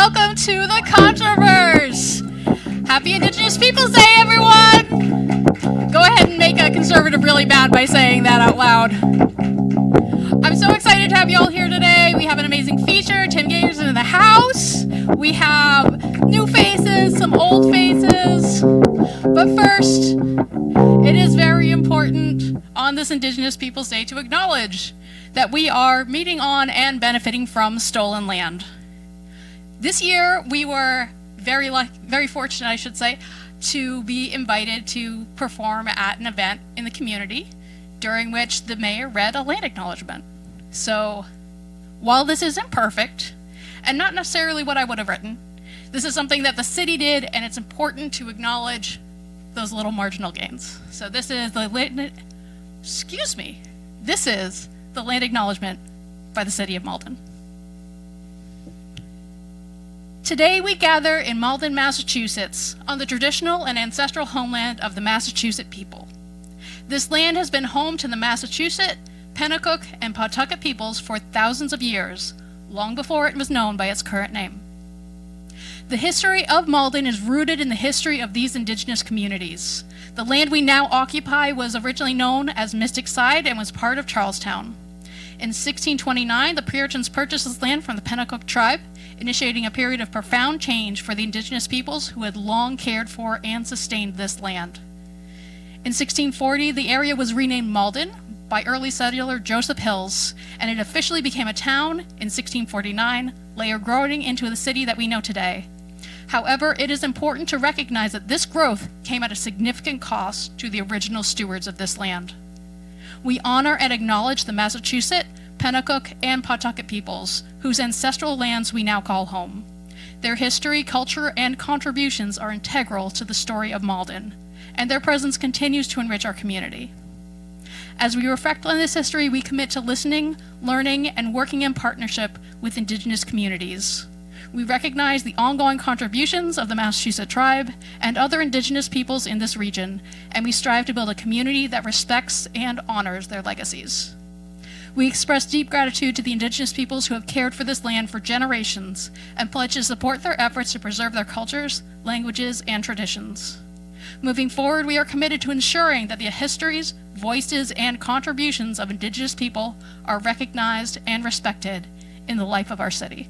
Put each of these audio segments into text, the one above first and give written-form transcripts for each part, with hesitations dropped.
welcome to the Contro-Verse. Happy Indigenous Peoples Day, everyone! Go ahead and make a conservative really bad by saying that out loud. I'm so excited to have you all here today. We have an amazing feature. Tim Gager's in the house. We have new faces, some old faces. But first, it is very important on this Indigenous Peoples Day to acknowledge that we are meeting on and benefiting from stolen land. This year, we were very fortunate, I should say, to be invited to perform at an event in the community during which the mayor read a land acknowledgement. So, while this isn't perfect, and not necessarily what I would have written, this is something that the city did, and it's important to acknowledge those little marginal gains. So this is the land acknowledgement by the city of Malden. Today we gather in Malden, Massachusetts, on the traditional and ancestral homeland of the Massachusetts people. This land has been home to the Massachusetts, Pennacook, and Pawtucket peoples for thousands of years, long before it was known by its current name. The history of Malden is rooted in the history of these indigenous communities. The land we now occupy was originally known as Mystic Side and was part of Charlestown. In 1629, the Puritans purchased this land from the Pennacook tribe, initiating a period of profound change for the indigenous peoples who had long cared for and sustained this land. In 1640, the area was renamed Malden by early settler Joseph Hills, and it officially became a town in 1649, later growing into the city that we know today. However, it is important to recognize that this growth came at a significant cost to the original stewards of this land. We honor and acknowledge the Massachusetts, Pennacook, and Pawtucket peoples, whose ancestral lands we now call home. Their history, culture, and contributions are integral to the story of Malden, and their presence continues to enrich our community. As we reflect on this history, we commit to listening, learning, and working in partnership with Indigenous communities. We recognize the ongoing contributions of the Massachusetts tribe and other Indigenous peoples in this region, and we strive to build a community that respects and honors their legacies. We express deep gratitude to the Indigenous peoples who have cared for this land for generations and pledge to support their efforts to preserve their cultures, languages, and traditions. Moving forward, we are committed to ensuring that the histories, voices, and contributions of Indigenous people are recognized and respected in the life of our city.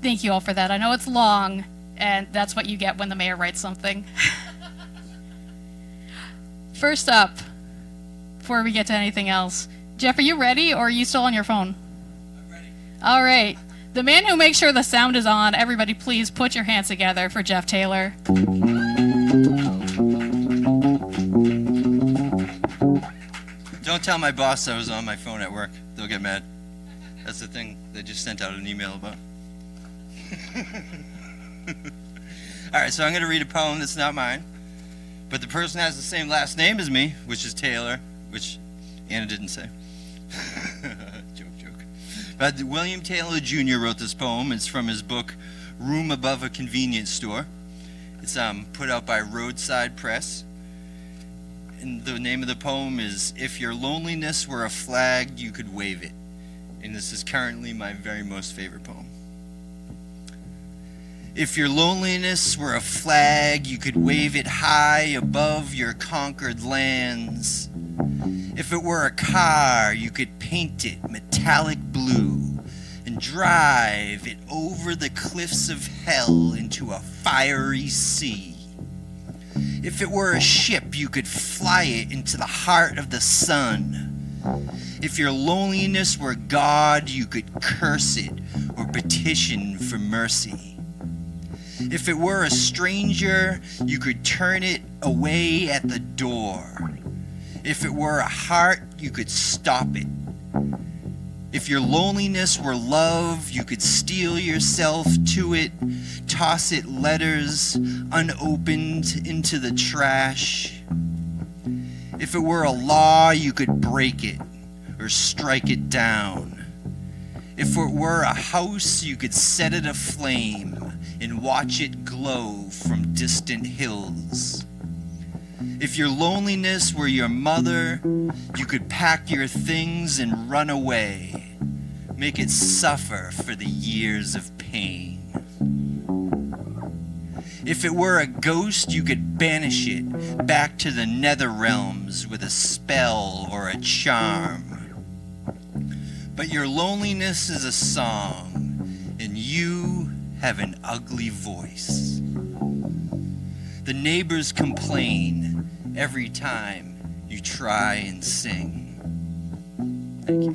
Thank you all for that. I know it's long, and that's what you get when the mayor writes something. First up, before we get to anything else, Jeff, are you ready, or are you still on your phone? I'm ready. All right. The man who makes sure the sound is on, everybody please put your hands together for Jeff Taylor. Don't tell my boss I was on my phone at work. They'll get mad. That's the thing they just sent out an email about. All right, so I'm going to read a poem that's not mine, but the person has the same last name as me, which is Taylor, which Anna didn't say. Joke. But William Taylor Jr. wrote this poem. It's from his book, Room Above a Convenience Store. It's put out by Roadside Press. And the name of the poem is, If Your Loneliness Were a Flag, You Could Wave It. And this is currently my very most favorite poem. If your loneliness were a flag, you could wave it high above your conquered lands. If it were a car, you could paint it metallic blue and drive it over the cliffs of hell into a fiery sea. If it were a ship, you could fly it into the heart of the sun. If your loneliness were God, you could curse it or petition for mercy. If it were a stranger, you could turn it away at the door. If it were a heart, you could stop it. If your loneliness were love, you could steel yourself to it, toss it letters unopened into the trash. If it were a law, you could break it or strike it down. If it were a house, you could set it aflame and watch it glow from distant hills. If your loneliness were your mother, you could pack your things and run away. Make it suffer for the years of pain. If it were a ghost, you could banish it back to the nether realms with a spell or a charm. But your loneliness is a song, and you have an ugly voice. The neighbors complain every time you try and sing. Thank you.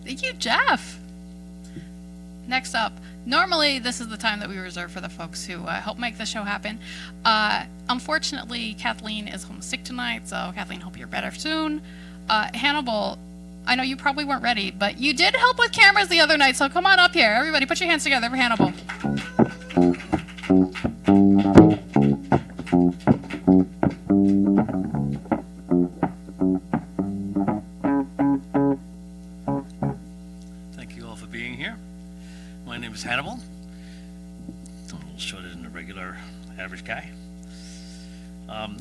Thank you, Jeff. Next up, normally this is the time that we reserve for the folks who help make the show happen. Unfortunately, Kathleen is homesick tonight, so Kathleen, hope you're better soon. Hannibal, I know you probably weren't ready, but you did help with cameras the other night, so come on up here. Everybody put your hands together for Hannibal. Thank you all for being here. My name is Hannibal. I'm a little shorter than the regular average guy.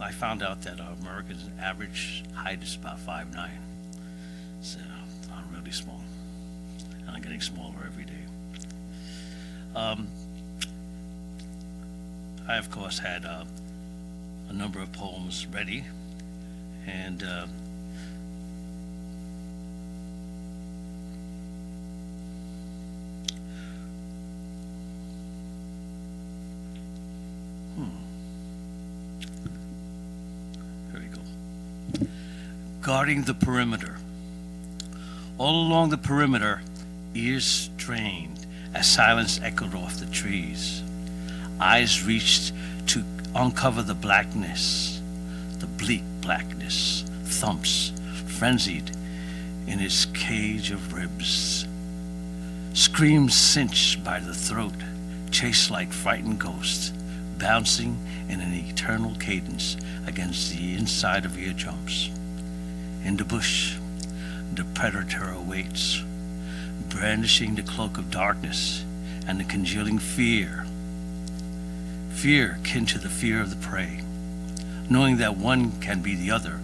I found out that America's average height is about 5'9". So I'm really small, and I'm getting smaller every day. I, of course, had a number of poems ready, and here we go. Guarding the perimeter. All along the perimeter, ears strained as silence echoed off the trees. Eyes reached to uncover the blackness, the bleak blackness, thumps, frenzied in its cage of ribs. Screams cinched by the throat, chased like frightened ghosts, bouncing in an eternal cadence against the inside of eardrums. In the bush, the predator awaits, brandishing the cloak of darkness and the congealing fear. Fear kin to the fear of the prey, knowing that one can be the other,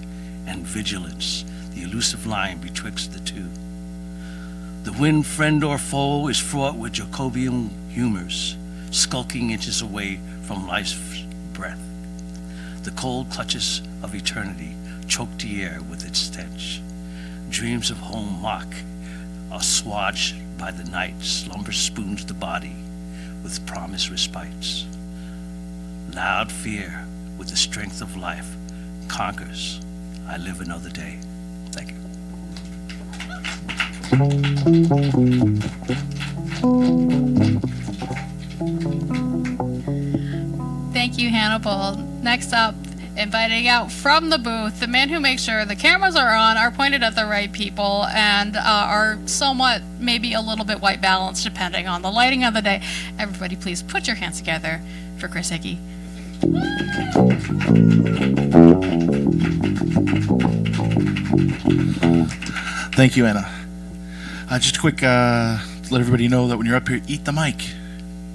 and vigilance, the elusive line betwixt the two. The wind, friend or foe, is fraught with Jacobean humors, skulking inches away from life's breath. The cold clutches of eternity choke the air with its stench. Dreams of home mock, assuaged by the night, slumber spoons the body with promised respites. Loud fear, with the strength of life, conquers. I live another day. Thank you. Thank you, Hannibal. Next up, inviting out from the booth, the man who makes sure the cameras are on, are pointed at the right people, and are somewhat, maybe a little bit white balanced depending on the lighting of the day. Everybody please put your hands together for Chris Hickey. Thank you, Anna. Just a quick, let everybody know that when you're up here, eat the mic.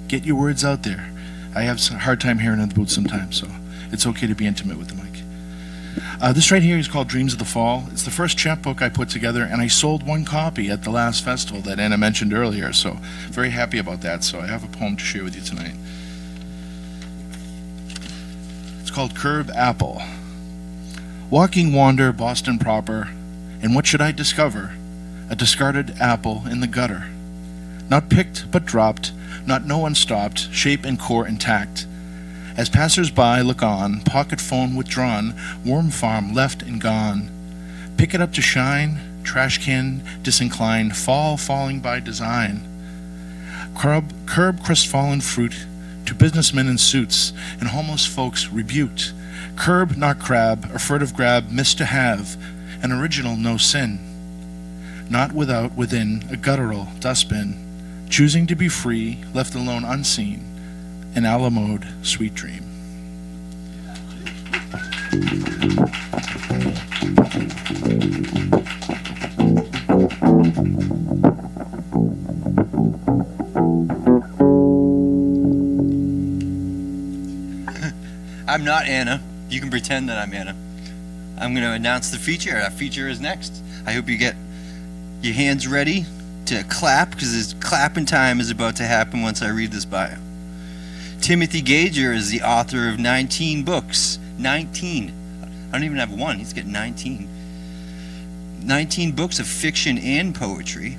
Get your words out there. I have a hard time hearing in the booth sometimes, so it's okay to be intimate with the mic. This right here is called Dreams of the Fall. It's the first chapbook I put together, and I sold one copy at the last festival that Anna mentioned earlier, so very happy about that. So I have a poem to share with you tonight. It's called Curb Apple. Walking wander Boston proper, and what should I discover? A discarded apple in the gutter. Not picked, but dropped, not no one stopped, shape and core intact. As passers-by look on, pocket phone withdrawn, worm farm left and gone. Pick it up to shine, trash can disinclined, falling by design. Curb crestfallen fruit to businessmen in suits, and homeless folks rebuked. Curb, not crab, a furtive grab, missed to have, an original no sin. Not without, within, a guttural dustbin, choosing to be free, left alone unseen, an Alamode sweet dream. I'm not Anna. You can pretend that I'm Anna. I'm going to announce the feature. Our feature is next. I hope you get your hands ready to clap, because it's clapping time is about to happen once I read this bio. Timothy Gager is the author of 19 books. 19. I don't even have one. He's got 19. 19 books of fiction and poetry.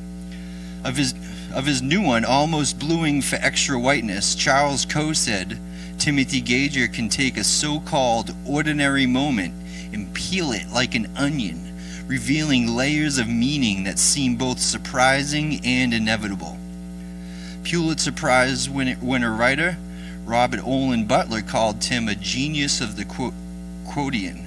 Of his new one, Almost Bluing for Extra Whiteness, Charles Coe said, Timothy Gager can take a so-called ordinary moment and peel it like an onion, revealing layers of meaning that seem both surprising and inevitable. Pulitzer Prize winner writer Robert Olin Butler called Tim a genius of the quotidian,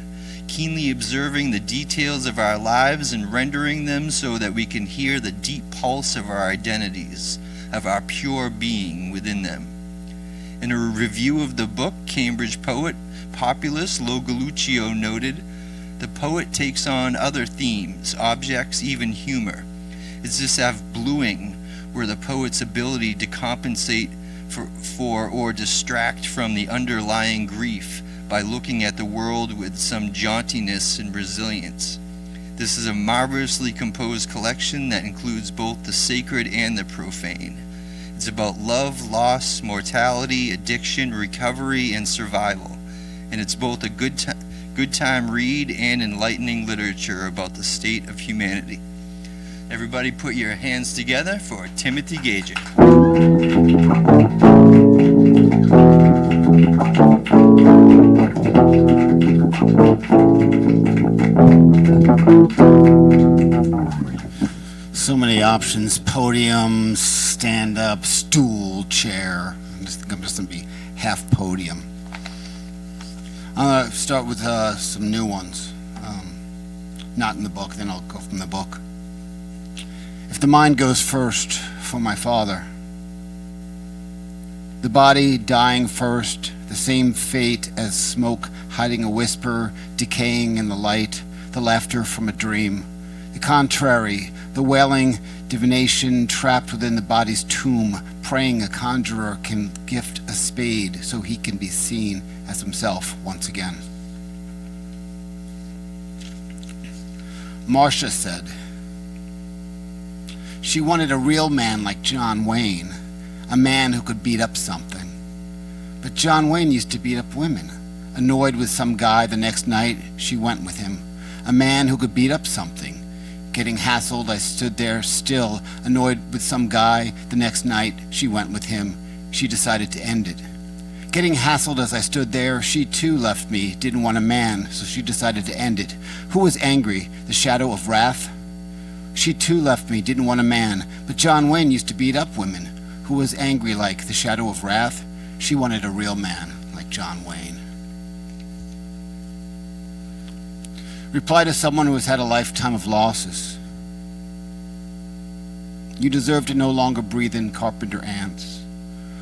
keenly observing the details of our lives and rendering them so that we can hear the deep pulse of our identities, of our pure being within them. In a review of the book, Cambridge poet, populist Lo Galluccio noted, the poet takes on other themes, objects, even humor. It's this bluing where the poet's ability to compensate for or distract from the underlying grief by looking at the world with some jauntiness and resilience. This is a marvelously composed collection that includes both the sacred and the profane. It's about love, loss, mortality, addiction, recovery, and survival. And it's both a good time read and enlightening literature about the state of humanity. Everybody put your hands together for Timothy Gager. So many options: podium, stand-up, stool, chair. I'm just gonna be half podium. I'm gonna start with some new ones. Not in the book, then I'll go from the book. If the mind goes first, for my father. The body dying first, the same fate as smoke hiding a whisper, decaying in the light, the laughter from a dream. The contrary, the wailing divination trapped within the body's tomb, praying a conjurer can gift a spade so he can be seen as himself once again. Marcia said, she wanted a real man like John Wayne, a man who could beat up something. But John Wayne used to beat up women. Annoyed with some guy the next night, she went with him. A man who could beat up something. Getting hassled, I stood there still, annoyed with some guy the next night, she went with him. She decided to end it. Getting hassled as I stood there, she too left me, didn't want a man, so she decided to end it. Who was angry? The shadow of wrath? She too left me, didn't want a man, but John Wayne used to beat up women. Who was angry like the shadow of wrath? She wanted a real man like John Wayne. Reply to someone who has had a lifetime of losses. You deserve to no longer breathe in carpenter ants.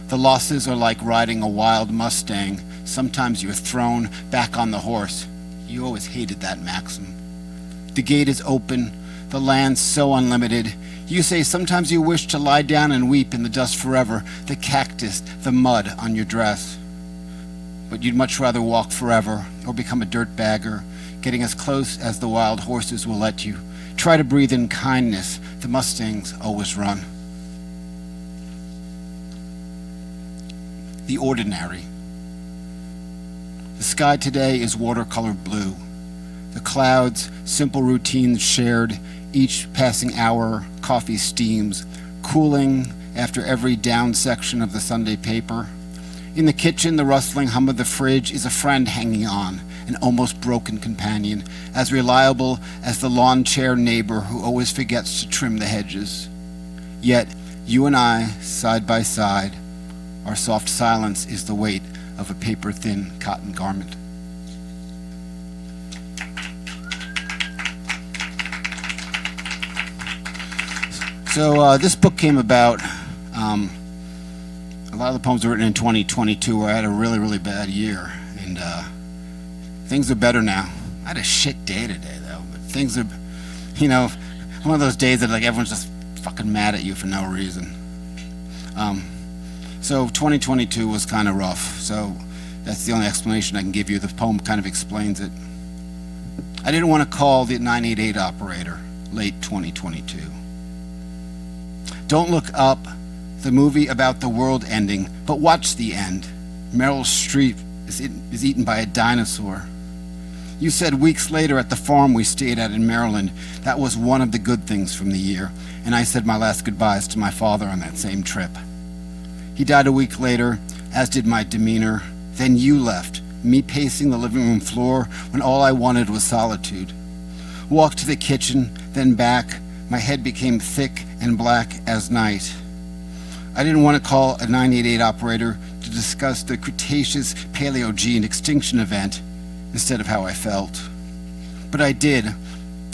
The losses are like riding a wild Mustang. Sometimes you're thrown back on the horse. You always hated that maxim. The gate is open, the land's so unlimited. You say sometimes you wish to lie down and weep in the dust forever, the cactus, the mud on your dress. But you'd much rather walk forever or become a dirtbagger, getting as close as the wild horses will let you. Try to breathe in kindness. The Mustangs always run. The ordinary. The sky today is watercolor blue. The clouds, simple routines shared, each passing hour, coffee steams, cooling after every down section of the Sunday paper. In the kitchen, the rustling hum of the fridge is a friend hanging on, an almost broken companion, as reliable as the lawn chair neighbor who always forgets to trim the hedges. Yet, you and I, side by side, our soft silence is the weight of a paper-thin cotton garment. So this book came about, a lot of the poems were written in 2022 where I had a really, really bad year. And Things are better now. I had a shit day today, though. But things are, one of those days that like everyone's just fucking mad at you for no reason. So 2022 was kind of rough. So that's the only explanation I can give you. The poem kind of explains it. I didn't want to call the 988 operator late 2022. Don't look up the movie about the world ending, but watch the end. Meryl Streep is eaten by a dinosaur. You said weeks later at the farm we stayed at in Maryland, that was one of the good things from the year, and I said my last goodbyes to my father on that same trip. He died a week later, as did my demeanor. Then you left, me pacing the living room floor when all I wanted was solitude. Walked to the kitchen, then back. My head became thick and black as night. I didn't want to call a 988 operator to discuss the Cretaceous Paleogene extinction event instead of how I felt. But I did.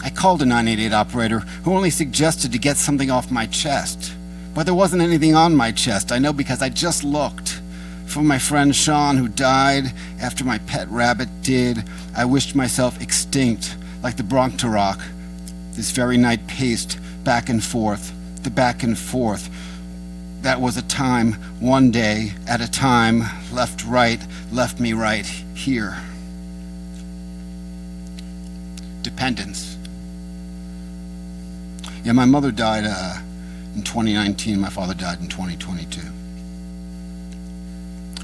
I called a 988 operator who only suggested to get something off my chest. But there wasn't anything on my chest, I know, because I just looked. For my friend Sean, who died after my pet rabbit did, I wished myself extinct, like the Bronxtorock. This very night paced back and forth, the back and forth. That was a time, one day at a time, left me right here. Dependence. Yeah, my mother died in 2019. My father died in 2022.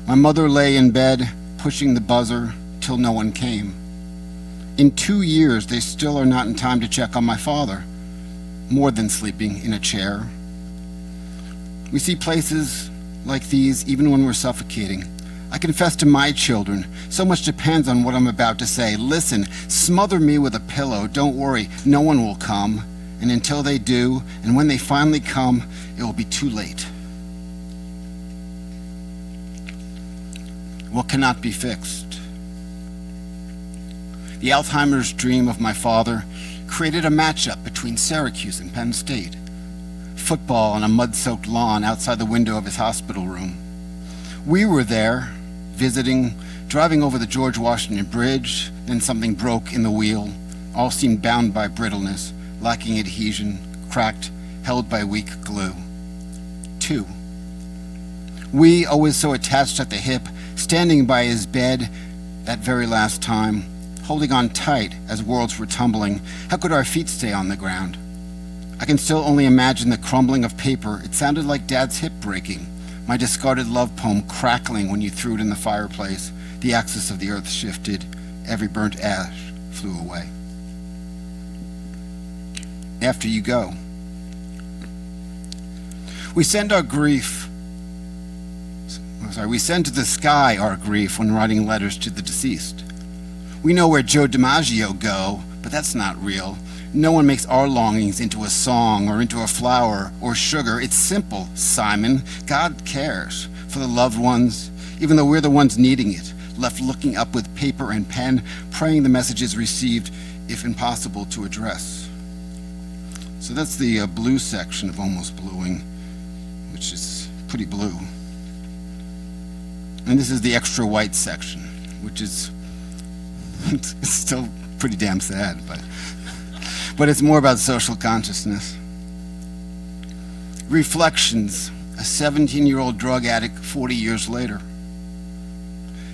My mother lay in bed, pushing the buzzer till no one came. In 2 years, they still are not in time to check on my father, more than sleeping in a chair. We see places like these even when we're suffocating. I confess to my children, so much depends on what I'm about to say. Listen, smother me with a pillow. Don't worry, no one will come. And until they do, and when they finally come, it will be too late. What cannot be fixed? The Alzheimer's dream of my father created a matchup between Syracuse and Penn State. Football on a mud-soaked lawn outside the window of his hospital room. We were there, visiting, driving over the George Washington Bridge, then something broke in the wheel. All seemed bound by brittleness, lacking adhesion, cracked, held by weak glue. 2. We, always so attached at the hip, standing by his bed that very last time, holding on tight as worlds were tumbling. How could our feet stay on the ground? I can still only imagine the crumbling of paper. It sounded like Dad's hip breaking, my discarded love poem crackling when you threw it in the fireplace. The axis of the earth shifted. Every burnt ash flew away. After you go, we send to the sky our grief when writing letters to the deceased. We know where Joe DiMaggio go, but that's not real. No one makes our longings into a song or into a flower or sugar. It's simple, Simon. God cares for the loved ones, even though we're the ones needing it, left looking up with paper and pen, praying the messages received, if impossible to address. So that's the blue section of Almost Bluing, which is pretty blue. And this is the extra white section, which is it's still pretty damn sad, but it's more about social consciousness. Reflections, a 17-year-old drug addict 40 years later.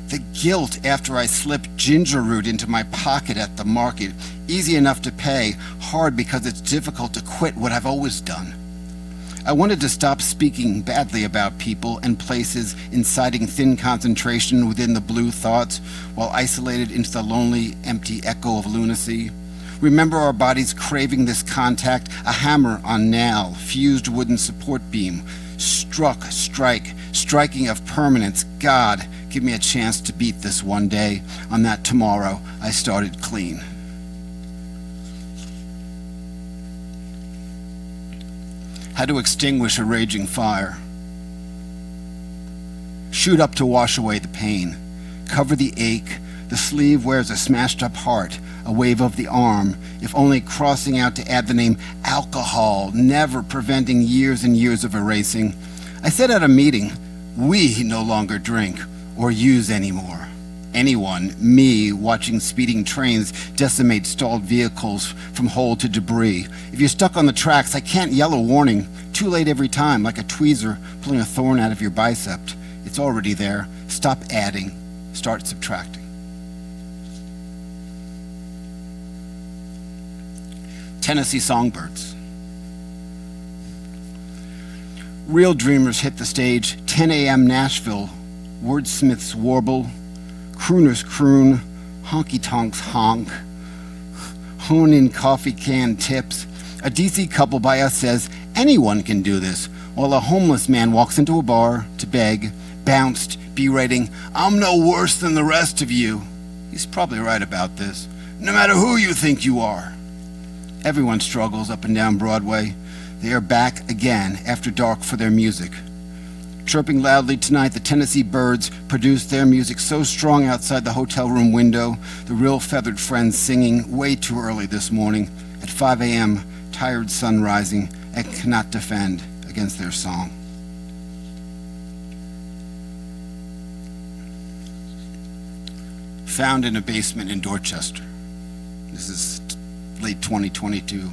The guilt after I slipped ginger root into my pocket at the market, easy enough to pay, hard because it's difficult to quit what I've always done. I wanted to stop speaking badly about people and places, inciting thin concentration within the blue thoughts, while isolated into the lonely, empty echo of lunacy. Remember our bodies craving this contact, a hammer on nail, fused wooden support beam, striking of permanence. God, give me a chance to beat this one day. On that tomorrow, I started clean. How to extinguish a raging fire. Shoot up to wash away the pain. Cover the ache. The sleeve wears a smashed up heart, a wave of the arm, if only crossing out to add the name alcohol, never preventing years and years of erasing. I said at a meeting, we no longer drink or use anymore. Anyone, me, watching speeding trains decimate stalled vehicles from hole to debris. If you're stuck on the tracks, I can't yell a warning. Too late every time, like a tweezer pulling a thorn out of your bicep. It's already there. Stop adding. Start subtracting. Tennessee Songbirds. Real dreamers hit the stage. 10 a.m. Nashville. Wordsmiths warble. Crooners croon. Honky-tonks honk. Hone-in coffee can tips. A DC couple by us says, anyone can do this, while a homeless man walks into a bar to beg, bounced, berating, I'm no worse than the rest of you. He's probably right about this, no matter who you think you are. Everyone struggles up and down Broadway. They are back again after dark for their music. Chirping loudly tonight, the Tennessee Birds produced their music so strong outside the hotel room window, the real feathered friends singing way too early this morning. At 5 a.m., tired sun rising, and cannot defend against their song. Found in a basement in Dorchester. This is late 2022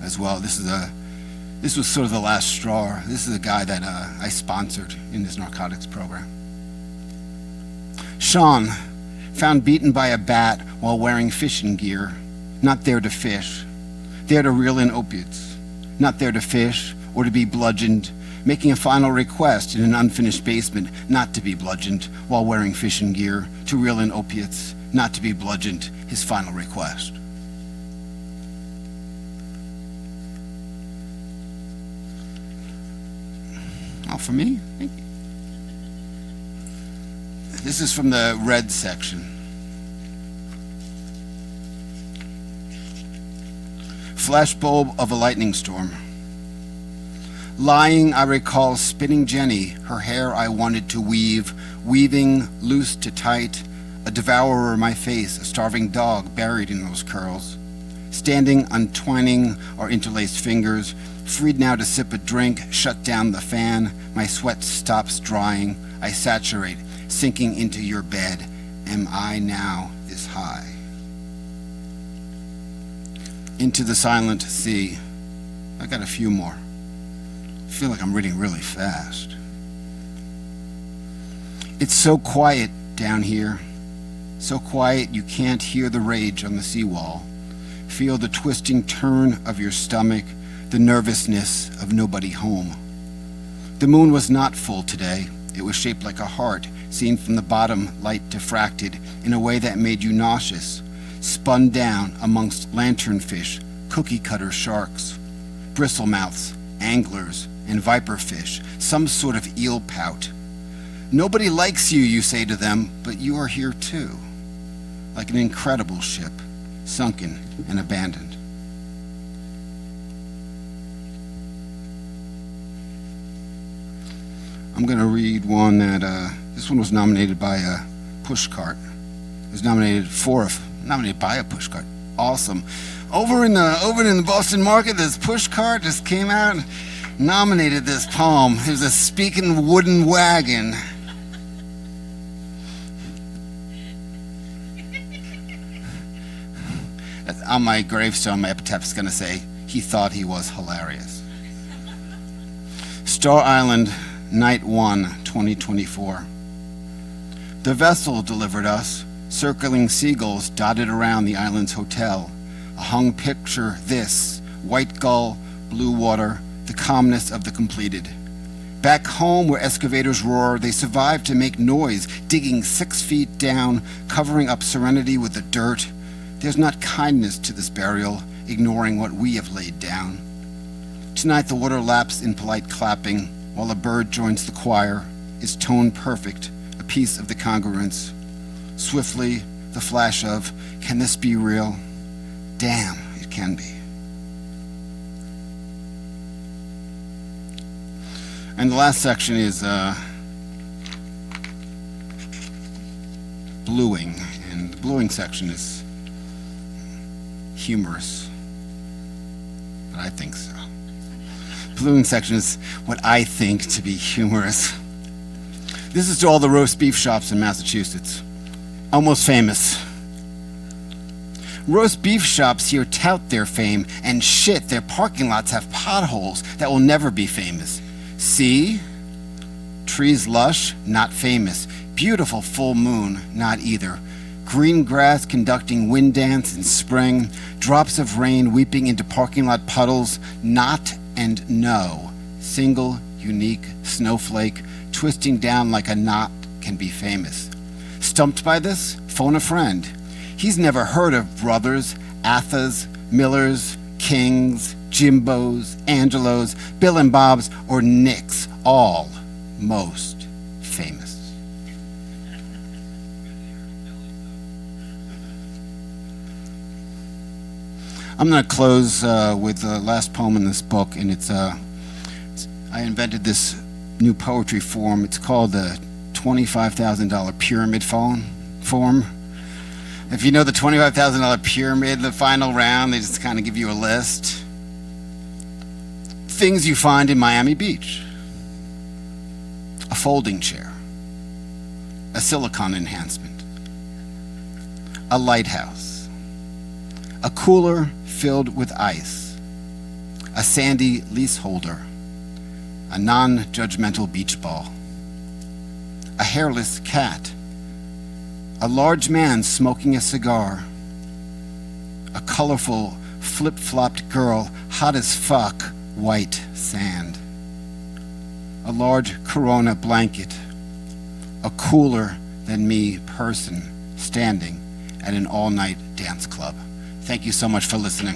as well. This was sort of the last straw. This is a guy that I sponsored in this narcotics program. Sean, found beaten by a bat while wearing fishing gear, not there to fish, there to reel in opiates, not there to fish or to be bludgeoned, making a final request in an unfinished basement not to be bludgeoned while wearing fishing gear, to reel in opiates, not to be bludgeoned, his final request. Oh, for me? Thank you. This is from the red section. Flashbulb of a lightning storm. Lying, I recall spinning Jenny, her hair I wanted to weave, weaving loose to tight, a devourer my face, a starving dog buried in those curls. Standing, untwining our interlaced fingers, freed now to sip a drink, shut down the fan, my sweat stops drying, I saturate, sinking into your bed. Am I now this high? Into the silent sea. I got a few more. I feel like I'm reading really fast. It's so quiet down here. So quiet you can't hear the rage on the seawall. Feel the twisting turn of your stomach, the nervousness of nobody home. The moon was not full today. It was shaped like a heart, seen from the bottom, light diffracted in a way that made you nauseous, spun down amongst lanternfish, cookie-cutter sharks, bristlemouths, anglers, and viperfish, some sort of eel pout. Nobody likes you, you say to them, but you are here too, like an incredible ship, sunken and abandoned. I'm going to read one that, this one was nominated by Pushcart. It was nominated by a Pushcart. Awesome. Over in the Boston market, this Pushcart just came out and nominated this poem. It was a speaking wooden wagon. On my gravestone, my epitaph is going to say, he thought he was hilarious. Star Island, Night 1, 2024. The vessel delivered us, circling seagulls dotted around the island's hotel. A hung picture, this, white gull, blue water, the calmness of the completed. Back home where excavators roar, they survive to make noise, digging 6 feet down, covering up serenity with the dirt. There's not kindness to this burial, ignoring what we have laid down. Tonight the water laps in polite clapping, while a bird joins the choir, its tone perfect, a piece of the congruence. Swiftly, the flash of, can this be real? Damn, it can be. And the last section is bluing, and the bluing section is humorous, but I think so. Bluing section is what I think to be humorous. This is to all the roast beef shops in Massachusetts. Almost famous. Roast beef shops here tout their fame, and shit, their parking lots have potholes that will never be famous. See? Trees lush, not famous. Beautiful full moon, not either. Green grass conducting wind dance in spring. Drops of rain weeping into parking lot puddles, not and no. Single, unique snowflake twisting down like a knot can be famous. Stumped by this? Phone a friend. He's never heard of Brothers, Athas, Millers, Kings, Jimbos, Angelos, Bill and Bob's, or Nicks, all most famous. I'm going to close with the last poem in this book, and I invented this new poetry form. It's called the $25,000 pyramid form. If you know the $25,000 pyramid, the final round, they just kind of give you a list. Things you find in Miami Beach. A folding chair. A silicone enhancement. A lighthouse. A cooler filled with ice. A sandy leaseholder. A non-judgmental beach ball. A hairless cat. A large man smoking a cigar. A colorful, flip-flopped girl, hot as fuck, white sand. A large Corona blanket. A cooler than me person standing at an all-night dance club. Thank you so much for listening.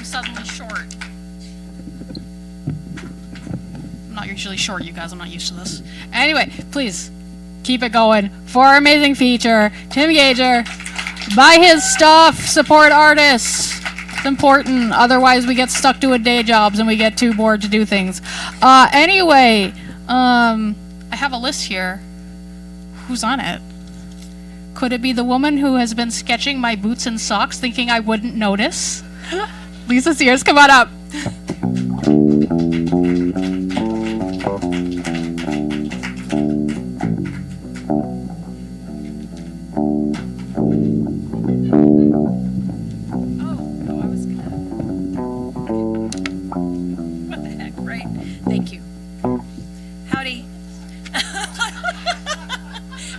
Suddenly short. I'm not usually short, you guys. I'm not used to this. Anyway, please keep it going for our amazing feature, Tim Gager. Buy his stuff, support artists. It's important. Otherwise, we get stuck doing day jobs and we get too bored to do things. Anyway, I have a list here. Who's on it? Could it be the woman who has been sketching my boots and socks thinking I wouldn't notice? Lisa Sears, come on up. What the heck, right? Thank you. Howdy.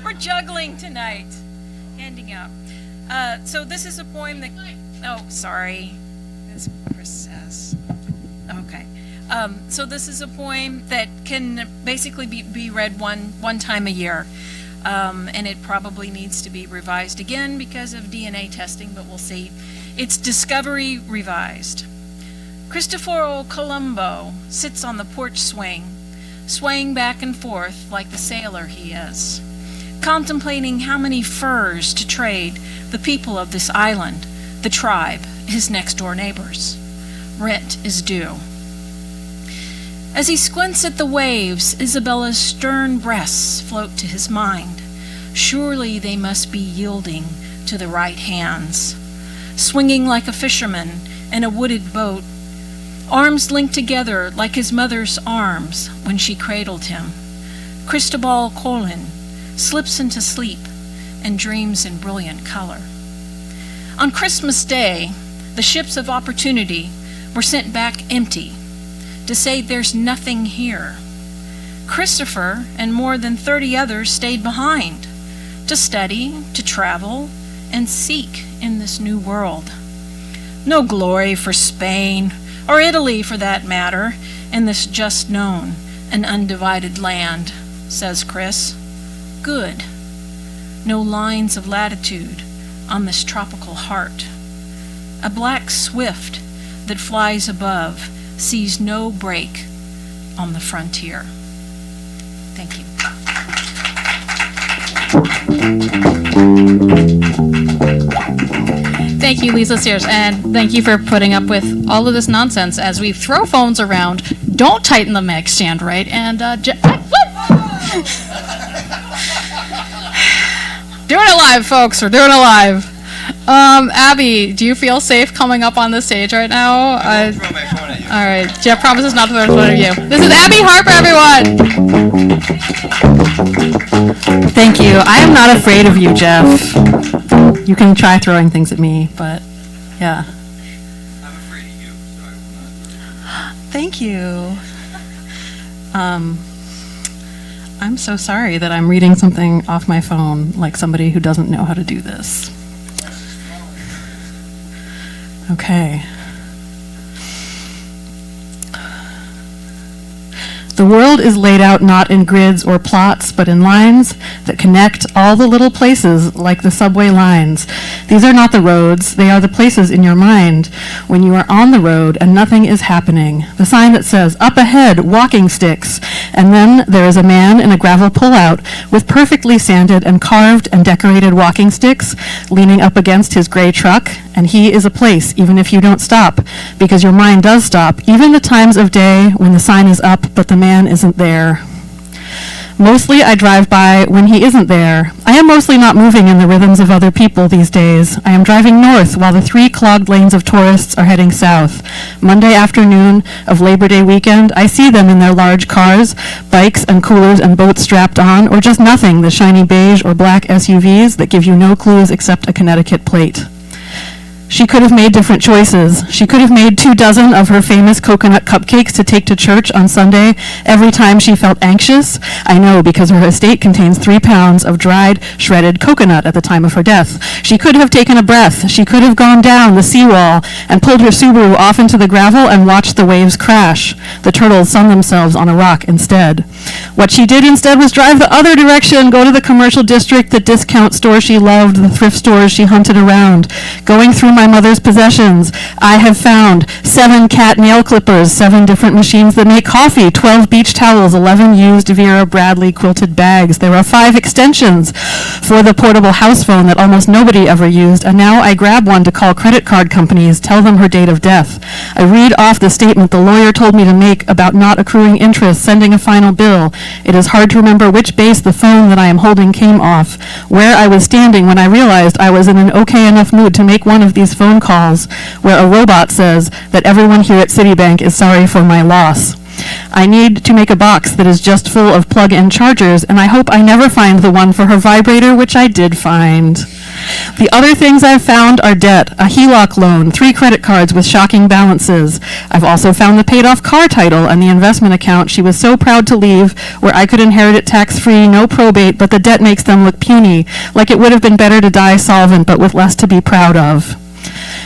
We're juggling tonight. Handing out. So this is a poem that... Oh, sorry. As Chris says. Okay. So this is a poem that can basically be read one time a year. And it probably needs to be revised again because of DNA testing, but we'll see. It's Discovery Revised. Cristoforo Colombo sits on the porch swing, swaying back and forth like the sailor he is, contemplating how many furs to trade the people of this island, the tribe, his next-door neighbors. Rent is due. As he squints at the waves, Isabella's stern breasts float to his mind. Surely they must be yielding to the right hands. Swinging like a fisherman in a wooded boat, arms linked together like his mother's arms when she cradled him, Cristobal Colon slips into sleep and dreams in brilliant color. On Christmas Day, the ships of opportunity were sent back empty to say there's nothing here. Christopher and more than 30 others stayed behind to study, to travel, and seek in this new world. No glory for Spain, or Italy for that matter, in this just known and undivided land, says Chris. Good. No lines of latitude on this tropical heart. A black swift that flies above sees no break on the frontier. Thank you. Thank you, Lisa Sears, and thank you for putting up with all of this nonsense as we throw phones around. Don't tighten the mic stand right, and doing it live, folks. We're doing it live. Abby, do you feel safe coming up on the stage right now? I won't throw my phone at you. All right. Jeff promises not to throw his phone at you. This is Abi Harper, everyone. Thank you. I am not afraid of you, Jeff. You can try throwing things at me, but yeah. I'm afraid of you, so I will not. Thank you. I'm so sorry that I'm reading something off my phone like somebody who doesn't know how to do this. Okay. The world is laid out not in grids or plots, but in lines that connect all the little places like the subway lines. These are not the roads, they are the places in your mind when you are on the road and nothing is happening. The sign that says, "Up ahead, walking sticks." And then there is a man in a gravel pullout with perfectly sanded and carved and decorated walking sticks leaning up against his gray truck, and he is a place even if you don't stop, because your mind does stop, even the times of day when the sign is up but the man isn't there. Mostly I drive by when he isn't there. I am mostly not moving in the rhythms of other people these days. I am driving north while the 3 clogged lanes of tourists are heading south. Monday afternoon of Labor Day weekend, I see them in their large cars, bikes and coolers and boats strapped on, or just nothing, the shiny beige or black SUVs that give you no clues except a Connecticut plate. She could have made different choices. She could have made 24 of her famous coconut cupcakes to take to church on Sunday every time she felt anxious. I know, because her estate contains 3 pounds of dried, shredded coconut at the time of her death. She could have taken a breath. She could have gone down the seawall and pulled her Subaru off into the gravel and watched the waves crash. The turtles sun themselves on a rock instead. What she did instead was drive the other direction, go to the commercial district, the discount store she loved, the thrift stores she hunted around. Going through my mother's possessions, I have found 7 cat nail clippers, 7 different machines that make coffee, 12 beach towels, 11 used Vera Bradley quilted bags. There are 5 extensions for the portable house phone that almost nobody ever used, and now I grab one to call credit card companies, tell them her date of death. I read off the statement the lawyer told me to make about not accruing interest, sending a final bill. It is hard to remember which base the phone that I am holding came off, where I was standing when I realized I was in an okay enough mood to make one of these phone calls, where a robot says that everyone here at Citibank is sorry for my loss. I need to make a box that is just full of plug-in chargers, and I hope I never find the one for her vibrator, which I did find. The other things I've found are debt, a HELOC loan, 3 credit cards with shocking balances. I've also found the paid-off car title and the investment account she was so proud to leave, where I could inherit it tax-free, no probate, but the debt makes them look puny, like it would have been better to die solvent, but with less to be proud of.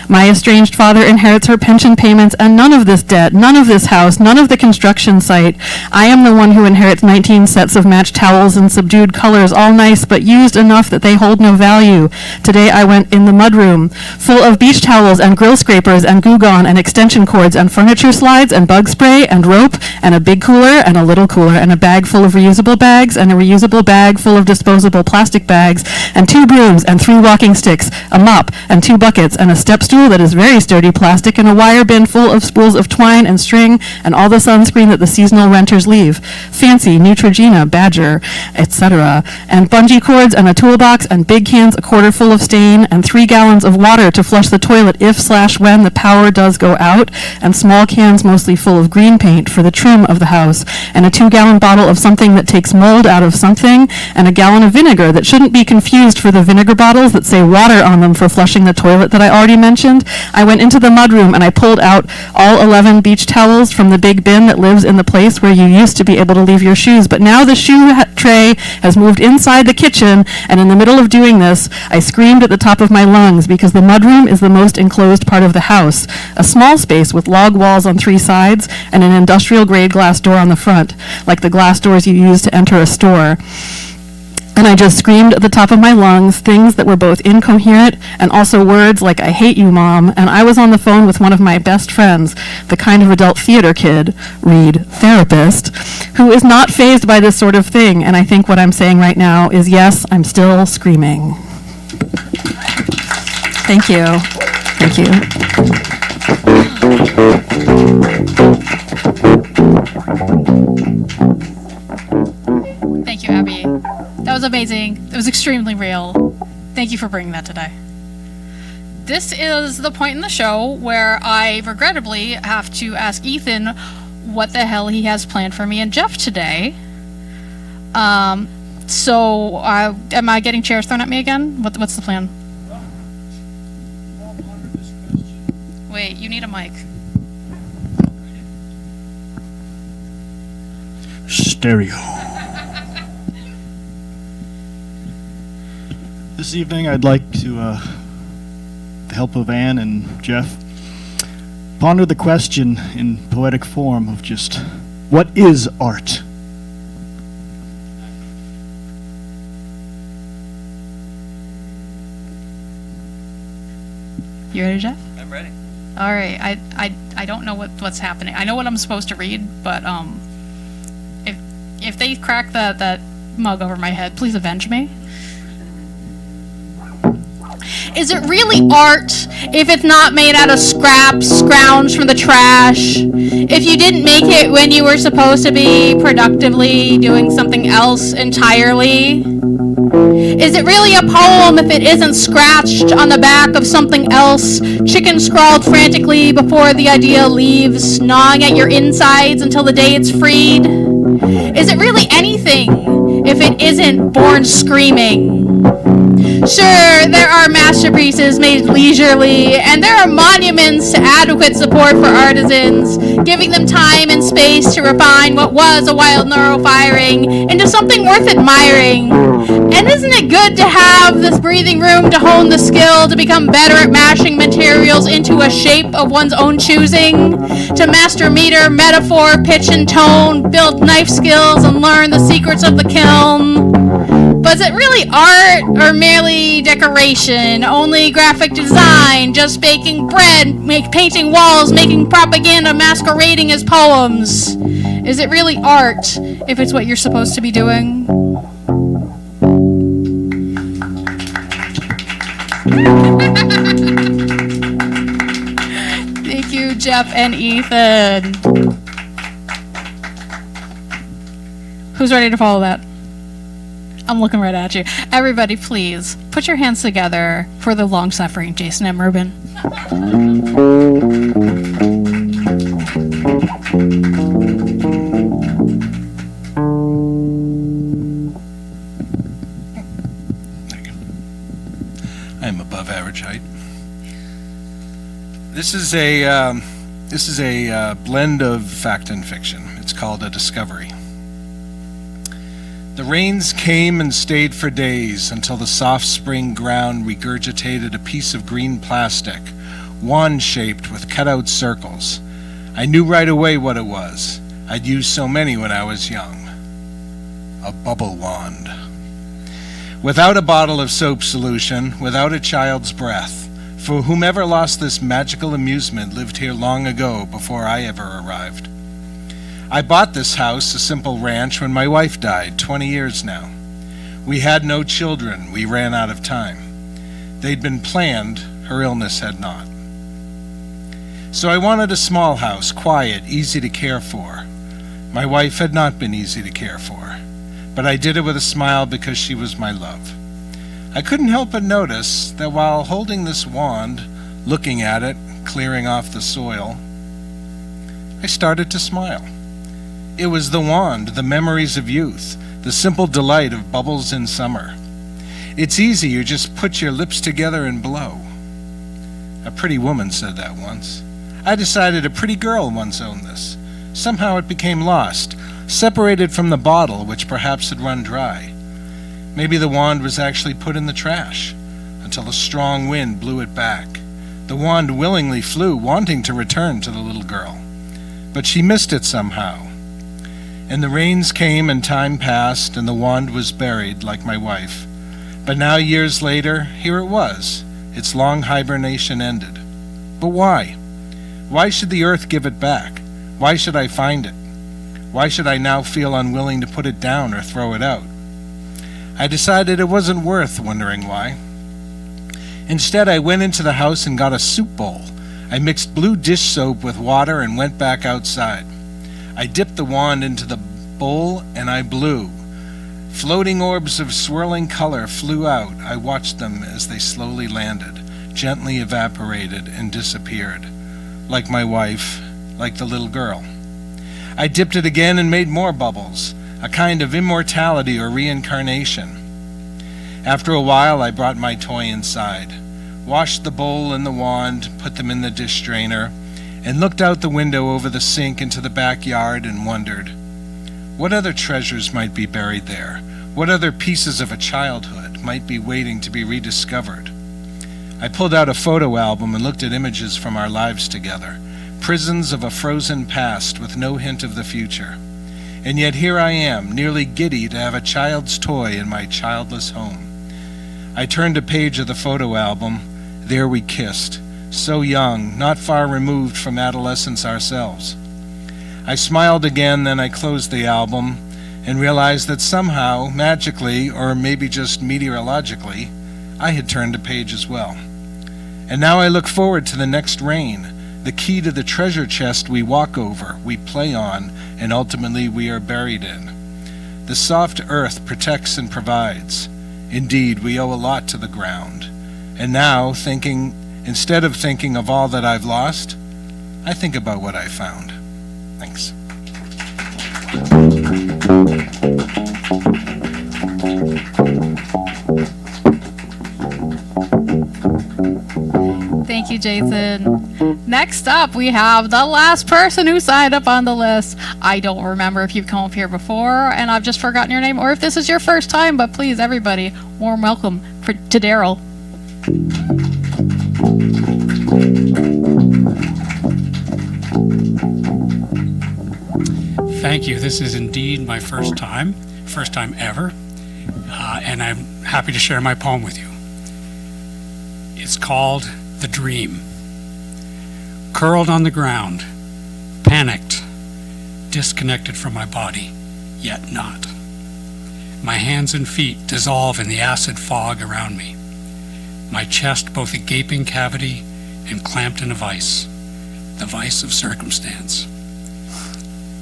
My estranged father inherits her pension payments and none of this debt, none of this house, none of the construction site. I am the one who inherits 19 sets of matched towels in subdued colors, all nice but used enough that they hold no value. Today I went in the mudroom, full of beach towels and grill scrapers and Goo Gone and extension cords and furniture slides and bug spray and rope and a big cooler and a little cooler and a bag full of reusable bags and a reusable bag full of disposable plastic bags and 2 brooms and 3 walking sticks, a mop and 2 buckets and a step stool that is very sturdy plastic and a wire bin full of spools of twine and string and all the sunscreen that the seasonal renters leave. Fancy, Neutrogena, Badger, etc. And bungee cords and a toolbox and big cans a quarter full of stain and 3 gallons of water to flush the toilet if/when the power does go out and small cans mostly full of green paint for the trim of the house and a 2-gallon bottle of something that takes mold out of something and a gallon of vinegar that shouldn't be confused for the vinegar bottles that say water on them for flushing the toilet that I already mentioned. I went into the mudroom and I pulled out all 11 beach towels from the big bin that lives in the place where you used to be able to leave your shoes, but now the shoe tray has moved inside the kitchen, and in the middle of doing this, I screamed at the top of my lungs because the mudroom is the most enclosed part of the house, a small space with log walls on 3 sides and an industrial-grade glass door on the front, like the glass doors you use to enter a store. And I just screamed at the top of my lungs things that were both incoherent and also words like, "I hate you, Mom." And I was on the phone with one of my best friends, the kind of adult theater kid, read therapist, who is not fazed by this sort of thing. And I think what I'm saying right now is, yes, I'm still screaming. Thank you. Thank you. Thank you, Abby. That was amazing. It was extremely real. Thank you for bringing that today. this is the point in the show where I regrettably have to ask Ethan what the hell he has planned for me and Jeff today. Am I getting chairs thrown at me again? What's the plan? Wait, you need a mic. Stereo. This evening I'd like to, with the help of Anne and Jeff, ponder the question in poetic form of just, what is art? You ready, Jeff? I'm ready. All right. I don't know what's happening. I know what I'm supposed to read, but if they crack that mug over my head, please avenge me. Is it really art if it's not made out of scraps scrounged from the trash? If you didn't make it when you were supposed to be productively doing something else entirely? Is it really a poem if it isn't scratched on the back of something else, chicken scrawled frantically before the idea leaves, gnawing at your insides until the day it's freed? Is it really anything if it isn't born screaming? Sure, there are masterpieces made leisurely, and there are monuments to adequate support for artisans, giving them time and space to refine what was a wild neural firing into something worth admiring. And isn't it good to have this breathing room to hone the skill to become better at mashing materials into a shape of one's own choosing? To master meter, metaphor, pitch, and tone, build knife skills, and learn the secrets of the kiln? Was it really art or merely decoration? Only graphic design, just baking bread, painting walls, making propaganda masquerading as poems? Is it really art if it's what you're supposed to be doing? Thank you, Jeff and Ethan. Who's ready to follow that? I'm looking right at you. Everybody, please, put your hands together for the long-suffering Jason M. Rubin. I'm above average height. This is a blend of fact and fiction. It's called a discovery. The rains came and stayed for days until the soft spring ground regurgitated a piece of green plastic, wand-shaped with cut-out circles. I knew right away what it was. I'd used so many when I was young. A bubble wand. Without a bottle of soap solution, without a child's breath, for whomever lost this magical amusement lived here long ago before I ever arrived. I bought this house, a simple ranch, when my wife died, 20 years now. We had no children. We ran out of time. They'd been planned. Her illness had not. So I wanted a small house, quiet, easy to care for. My wife had not been easy to care for, but I did it with a smile because she was my love. I couldn't help but notice that while holding this wand, looking at it, clearing off the soil, I started to smile. It was the wand, the memories of youth, the simple delight of bubbles in summer. It's easy, you just put your lips together and blow. A pretty woman said that once. I decided a pretty girl once owned this. Somehow it became lost, separated from the bottle, which perhaps had run dry. Maybe the wand was actually put in the trash, until a strong wind blew it back. The wand willingly flew, wanting to return to the little girl. But she missed it somehow. And the rains came and time passed and the wand was buried like my wife. But now years later, here it was. Its long hibernation ended. But why? Why should the earth give it back? Why should I find it? Why should I now feel unwilling to put it down or throw it out? I decided it wasn't worth wondering why. Instead, I went into the house and got a soup bowl. I mixed blue dish soap with water and went back outside. I dipped the wand into the bowl and I blew. Floating orbs of swirling color flew out. I watched them as they slowly landed, gently evaporated and disappeared, like my wife, like the little girl. I dipped it again and made more bubbles, a kind of immortality or reincarnation. After a while, I brought my toy inside, washed the bowl and the wand, put them in the dish drainer, and looked out the window over the sink into the backyard and wondered, what other treasures might be buried there? What other pieces of a childhood might be waiting to be rediscovered? I pulled out a photo album and looked at images from our lives together, prisons of a frozen past with no hint of the future. And yet here I am, nearly giddy to have a child's toy in my childless home. I turned a page of the photo album. There we kissed, so young, not far removed from adolescence ourselves. I smiled again, then I closed the album and realized that somehow, magically, or maybe just meteorologically, I had turned a page as well. And now I look forward to the next rain, the key to the treasure chest we walk over, we play on, and ultimately we are buried in. The soft earth protects and provides. Indeed, we owe a lot to the ground. And now, instead of thinking of all that I've lost, I think about what I found. Thanks. Thank you, Jason. Next up, we have the last person who signed up on the list. I don't remember if you've come up here before, and I've just forgotten your name, or if this is your first time, but please, everybody, warm welcome to Daryl. Thank you. This is indeed my first time ever, and I'm happy to share my poem with you. It's called The Dream. Curled on the ground, panicked, disconnected from my body, yet not. My hands and feet dissolve in the acid fog around me. My chest both a gaping cavity and clamped in a vice, the vice of circumstance.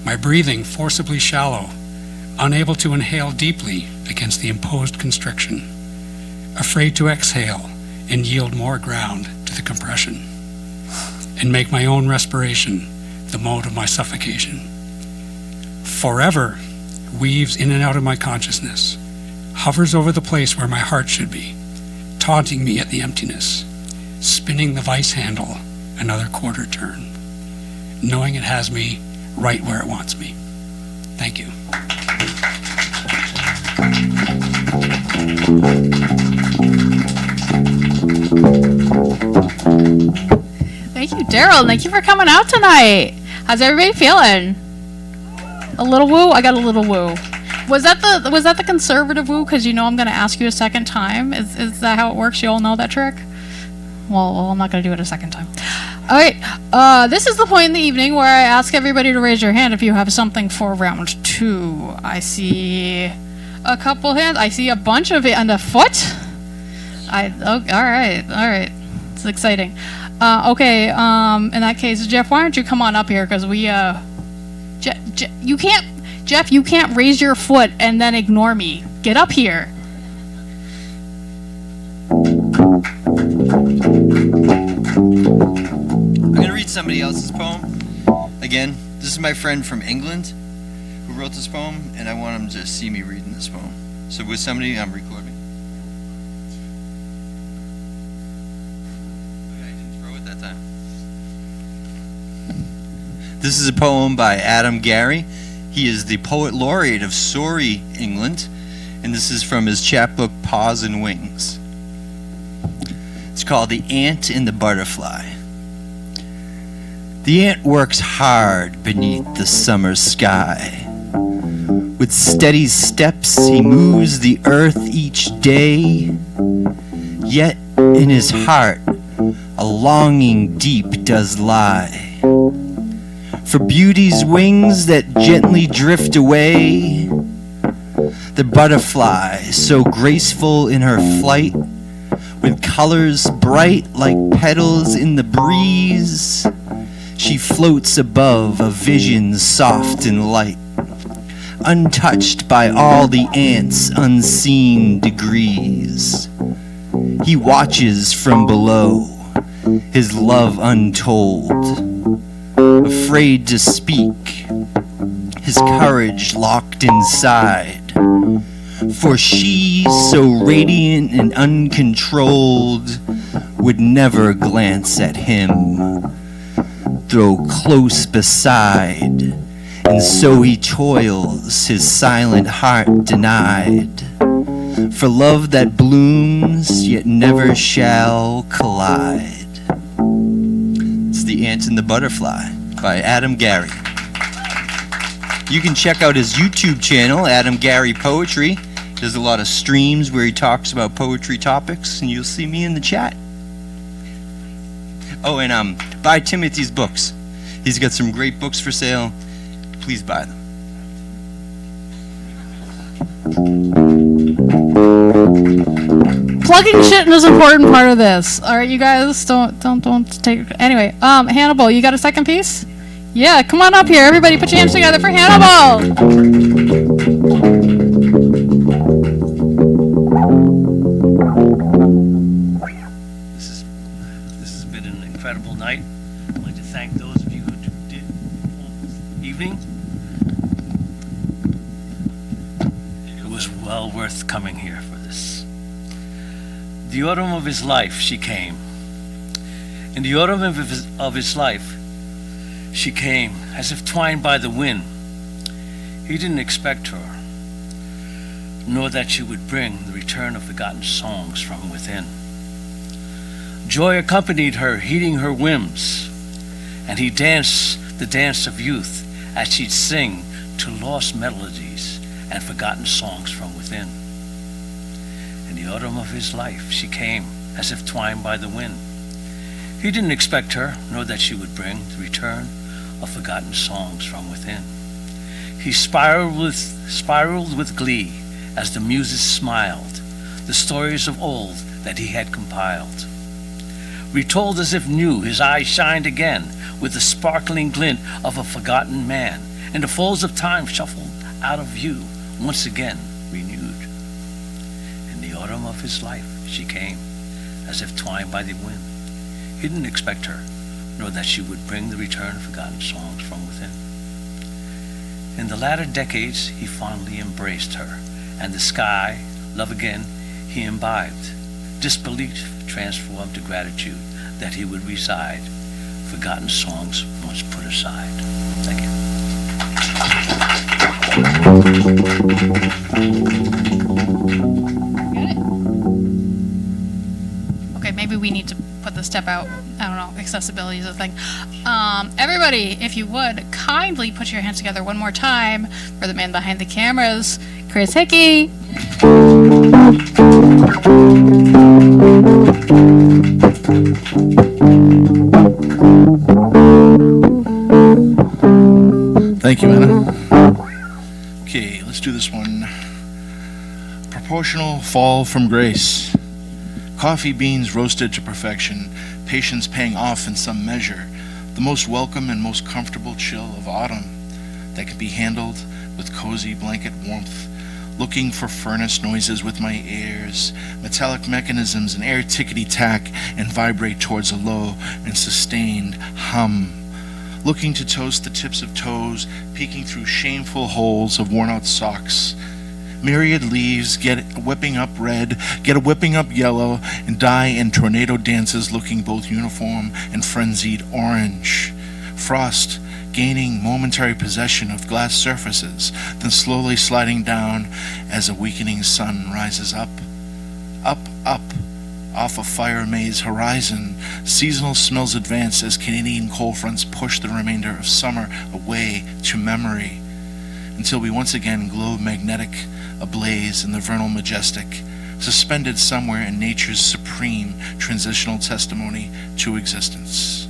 My breathing forcibly shallow, unable to inhale deeply against the imposed constriction, afraid to exhale and yield more ground to the compression, and make my own respiration the mode of my suffocation. Forever weaves in and out of my consciousness, hovers over the place where my heart should be, taunting me at the emptiness, spinning the vice handle another quarter turn, knowing it has me right where it wants me. Thank you. Thank you, Daryl. Thank you for coming out tonight. How's everybody feeling? A little woo? I got a little woo. Was that the conservative woo? Because you know I'm going to ask you a second time. Is that how it works? You all know that trick? Well, I'm not going to do it a second time. All right. This is the point in the evening where I ask everybody to raise your hand if you have something for round 2. I see a couple hands. I see a bunch of it on the foot. All right. It's exciting. Okay. In that case, Jeff, why don't you come on up here? Because Jeff, you can't raise your foot and then ignore me. Get up here. I'm going to read somebody else's poem. Again, this is my friend from England who wrote this poem, and I want him to see me reading this poem. So with somebody, I'm recording. Okay, I didn't throw it that time. This is a poem by Adam Gary. He is the poet laureate of Surrey, England, and this is from his chapbook, Paws and Wings. It's called The Ant and the Butterfly. The ant works hard beneath the summer sky. With steady steps he moves the earth each day. Yet in his heart a longing deep does lie for beauty's wings that gently drift away. The butterfly, so graceful in her flight, with colors bright like petals in the breeze, she floats above a vision soft and light, untouched by all the ant's unseen degrees. He watches from below, his love untold. Afraid to speak, his courage locked inside. For she, so radiant and uncontrolled, would never glance at him, though close beside. And so he toils, his silent heart denied, for love that blooms yet never shall collide. It's The Ant and the Butterfly by Adam Gary. You can check out his YouTube channel, Adam Gary Poetry. He does a lot of streams where he talks about poetry topics, and you'll see me in the chat. Oh, and buy Timothy's books. He's got some great books for sale. Please buy them. Plugging shit is an important part of this. All right, you guys, don't take. Anyway, Hannibal, you got a second piece? Yeah, come on up here, everybody. Put your hands together for Hannibal. This has been an incredible night. I'd like to thank those of you who did all evening. It was well worth coming here for this. The autumn of his life, she came. In the autumn of his life, she came as if twined by the wind. He didn't expect her, nor that she would bring the return of forgotten songs from within. Joy accompanied her, heeding her whims, and he danced the dance of youth as she'd sing to lost melodies and forgotten songs from within. In the autumn of his life, she came as if twined by the wind. He didn't expect her, nor that she would bring the return of forgotten songs from within. He spiraled with glee as the muses smiled, the stories of old that he had compiled. Retold as if new, his eyes shined again with the sparkling glint of a forgotten man, and the folds of time shuffled out of view, once again renewed. In the autumn of his life she came, as if twined by the wind. He didn't expect her, nor that she would bring the return of forgotten songs from within. In the latter decades, he fondly embraced her, and the sky, love again, he imbibed. Disbelief transformed to gratitude that he would reside, forgotten songs once put aside. Thank you. Okay, maybe we need to put the step out. I don't know, accessibility is a thing. Everybody, if you would, kindly put your hands together one more time for the man behind the cameras, Chris Hickey. Thank you, Anna. Okay, let's do this one. Proportional fall from grace. Coffee beans roasted to perfection, patience paying off in some measure, the most welcome and most comfortable chill of autumn that can be handled with cozy blanket warmth, looking for furnace noises with my ears, metallic mechanisms and air tickety-tack and vibrate towards a low and sustained hum, looking to toast the tips of toes, peeking through shameful holes of worn-out socks. Myriad leaves get whipping up red, get a whipping up yellow, and die in tornado dances looking both uniform and frenzied orange. Frost gaining momentary possession of glass surfaces, then slowly sliding down as a weakening sun rises up, off a fire maze horizon. Seasonal smells advance as Canadian cold fronts push the remainder of summer away to memory, until we once again glow magnetic, ablaze in the vernal majestic, suspended somewhere in nature's supreme transitional testimony to existence.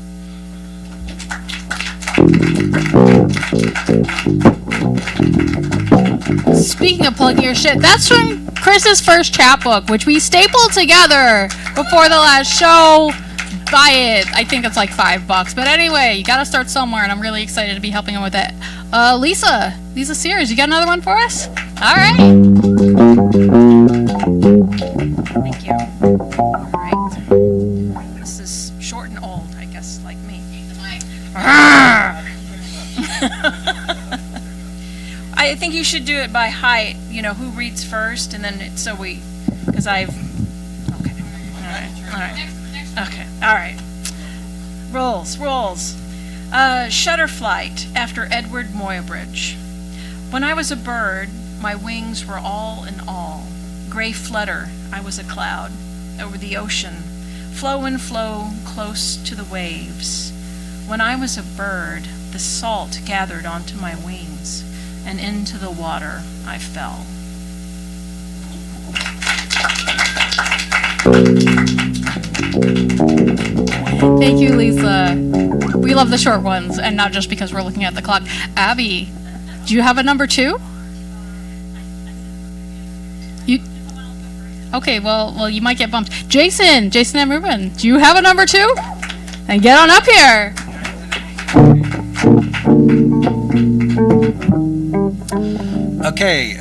Speaking of plugging your shit, that's from Chris's first chapbook, which we stapled together before the last show. Buy it. I think it's like $5. But anyway, you gotta start somewhere, and I'm really excited to be helping him with it. Lisa Sears, you got another one for us? All right. Thank you. All right. This is short and old, I guess, like me. I think you should do it by height, who reads first, and then because I've, okay. All right. Okay, all right. Rolls. Shutter Flight, after Edward Muybridge. When I was a bird, my wings were all in all. Gray flutter, I was a cloud, over the ocean, flow and flow close to the waves. When I was a bird, the salt gathered onto my wings, and into the water I fell. Thank you, Lisa. We love the short ones, and not just because we're looking at the clock. Abby, do you have a number 2? You? Okay, well, you might get bumped. Jason and Rubin, do you have a number 2? And get on up here. Okay,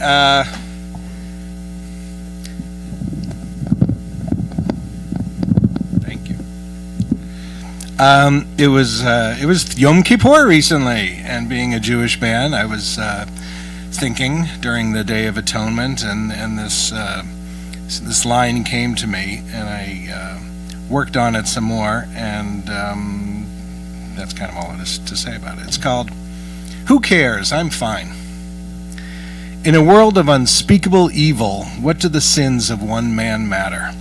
thank you. It was Yom Kippur recently, and being a Jewish man, I was thinking during the Day of Atonement, and this line came to me, and I worked on it some more, and that's kind of all it is to say about it. It's called "Who Cares? I'm Fine." In a world of unspeakable evil, what do the sins of one man matter?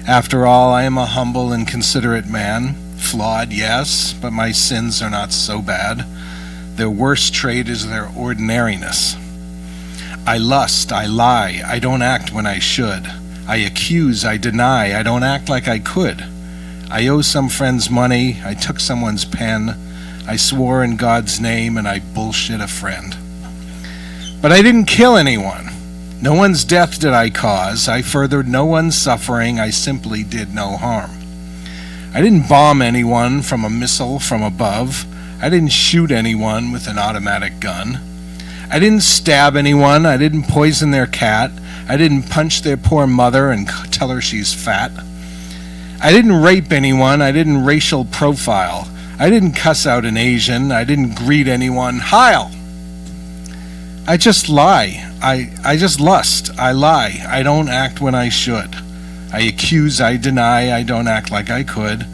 After all, I am a humble and considerate man, flawed, yes, but my sins are not so bad. Their worst trait is their ordinariness. I lust, I lie, I don't act when I should. I accuse, I deny, I don't act like I could. I owe some friends money, I took someone's pen, I swore in God's name, and I bullshit a friend. But I didn't kill anyone. No one's death did I cause. I furthered no one's suffering. I simply did no harm. I didn't bomb anyone from a missile from above. I didn't shoot anyone with an automatic gun. I didn't stab anyone. I didn't poison their cat. I didn't punch their poor mother and tell her she's fat. I didn't rape anyone. I didn't racial profile. I didn't cuss out an Asian. I didn't greet anyone. Heil! I just lie. I just lust. I lie. I don't act when I should. I accuse. I deny. I don't act like I could.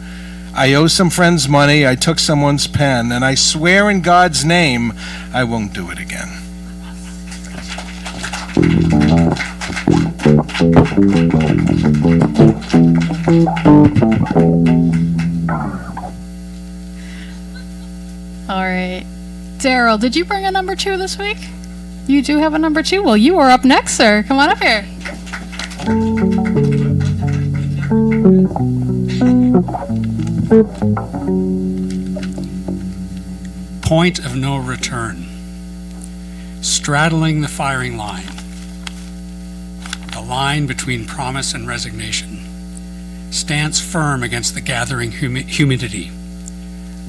I owe some friends money. I took someone's pen. And I swear in God's name, I won't do it again. All right. Daryl, did you bring a number 2 this week? You do have a number 2? Well, you are up next, sir. Come on up here. Point of no return. Straddling the firing line. The line between promise and resignation. Stands firm against the gathering humidity.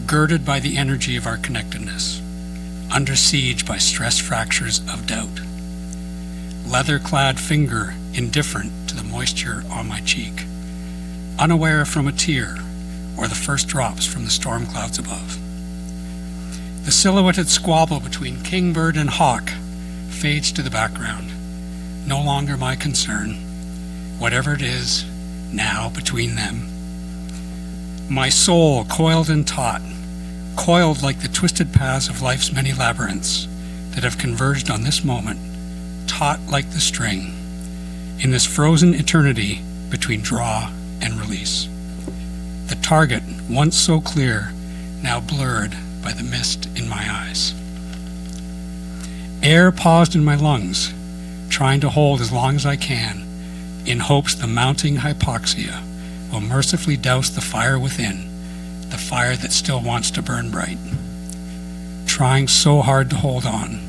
Girded by the energy of our connectedness. Under siege by stress fractures of doubt. Leather-clad finger indifferent to the moisture on my cheek. Unaware from a tear or the first drops from the storm clouds above. The silhouetted squabble between kingbird and hawk fades to the background. No longer my concern. Whatever it is, now between them. My soul coiled and taut, coiled like the twisted paths of life's many labyrinths that have converged on this moment, taut like the string, in this frozen eternity between draw and release. The target, once so clear, now blurred by the mist in my eyes. Air paused in my lungs, trying to hold as long as I can, in hopes the mounting hypoxia will mercifully douse the fire within, the fire that still wants to burn bright. Trying so hard to hold on,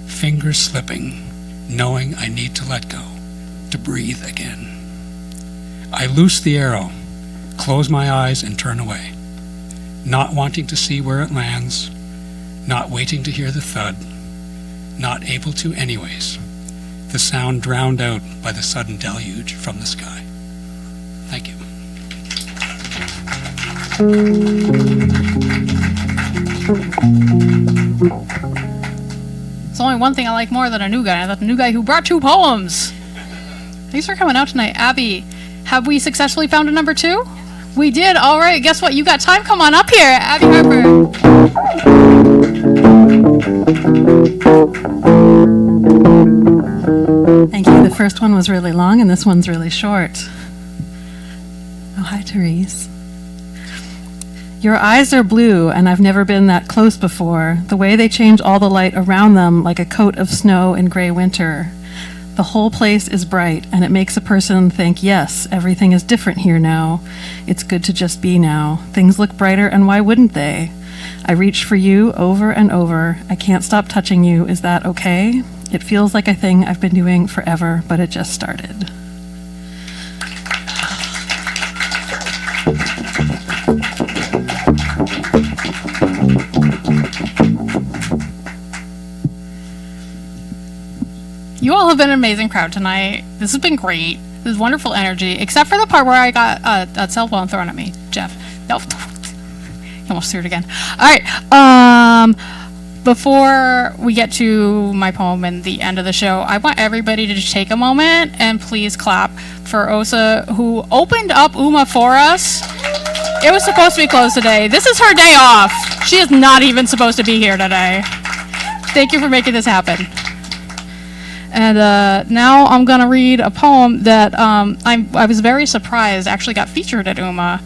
fingers slipping, knowing I need to let go, to breathe again. I loose the arrow, close my eyes and turn away, not wanting to see where it lands, not waiting to hear the thud, not able to anyways, the sound drowned out by the sudden deluge from the sky. Thank you. There's only one thing I like more than a new guy. That's a new guy who brought 2 poems. Thanks for coming out tonight. Abby, have we successfully found a number 2? We did. All right. Guess what? You got time. Come on up here. Abi Harper. Thank you. The first one was really long, and this one's really short. Oh, hi, Therese. Your eyes are blue, and I've never been that close before. The way they change all the light around them like a coat of snow in gray winter. The whole place is bright, and it makes a person think, yes, everything is different here now. It's good to just be now. Things look brighter, and why wouldn't they? I reach for you over and over. I can't stop touching you. Is that okay? It feels like a thing I've been doing forever, but it just started. You all have been an amazing crowd tonight. This has been great. This is wonderful energy, except for the part where I got a cell phone thrown at me. Jeff. Nope. You almost threw it again. All right. Before we get to my poem and the end of the show, I want everybody to just take a moment and please clap for Osa, who opened up Uma for us. It was supposed to be closed today. This is her day off. She is not even supposed to be here today. Thank you for making this happen. And now I'm going to read a poem that I was very surprised actually got featured at UMA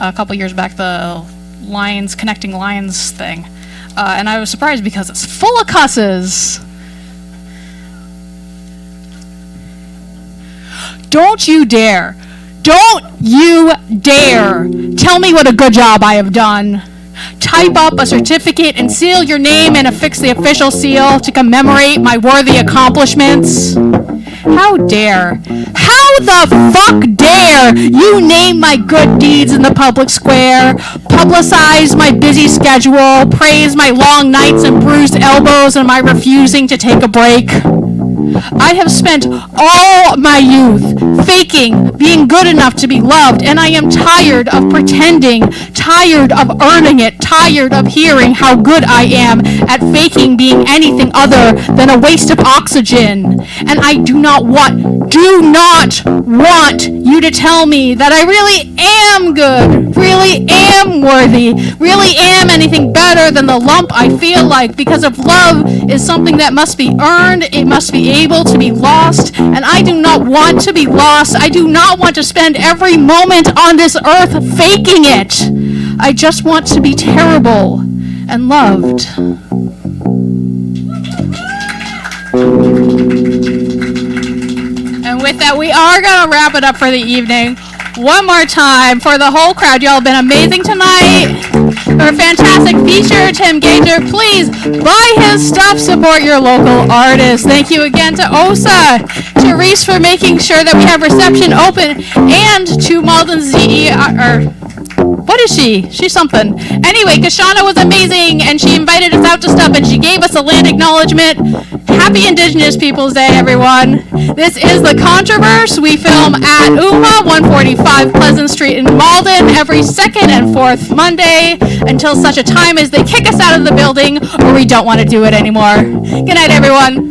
a couple years back, the lines, connecting lines thing. And I was surprised because it's full of cusses. Don't you dare tell me what a good job I have done. Type up a certificate and seal your name and affix the official seal to commemorate my worthy accomplishments. How the fuck dare you name my good deeds in the public square, publicize my busy schedule, praise my long nights and bruised elbows and my refusing to take a break. I have spent all my youth faking being good enough to be loved, and I am tired of pretending, tired of earning it, tired of hearing how good I am at faking being anything other than a waste of oxygen. And I do not want you to tell me that I really am good, really am worthy, really am anything better than the lump I feel like, because if love is something that must be earned, it must be able to be lost, and I do not want to be lost. I do not want to spend every moment on this earth faking it. I just want to be terrible and loved. And with that, we are going to wrap it up for the evening. One more time for the whole crowd. Y'all have been amazing tonight. For a fantastic feature, Tim Gager. Please buy his stuff, support your local artists. Thank you again to Osa, to Reese for making sure that we have reception open, and to Malden what is she? She's something. Anyway, Kashana was amazing, and she invited us out to stuff, and she gave us a land acknowledgement. Happy Indigenous Peoples Day, everyone. This is the Contro-Verse. We film at UMA, 145 Pleasant Street in Malden, every second and fourth Monday, until such a time as they kick us out of the building, or we don't want to do it anymore. Good night, everyone.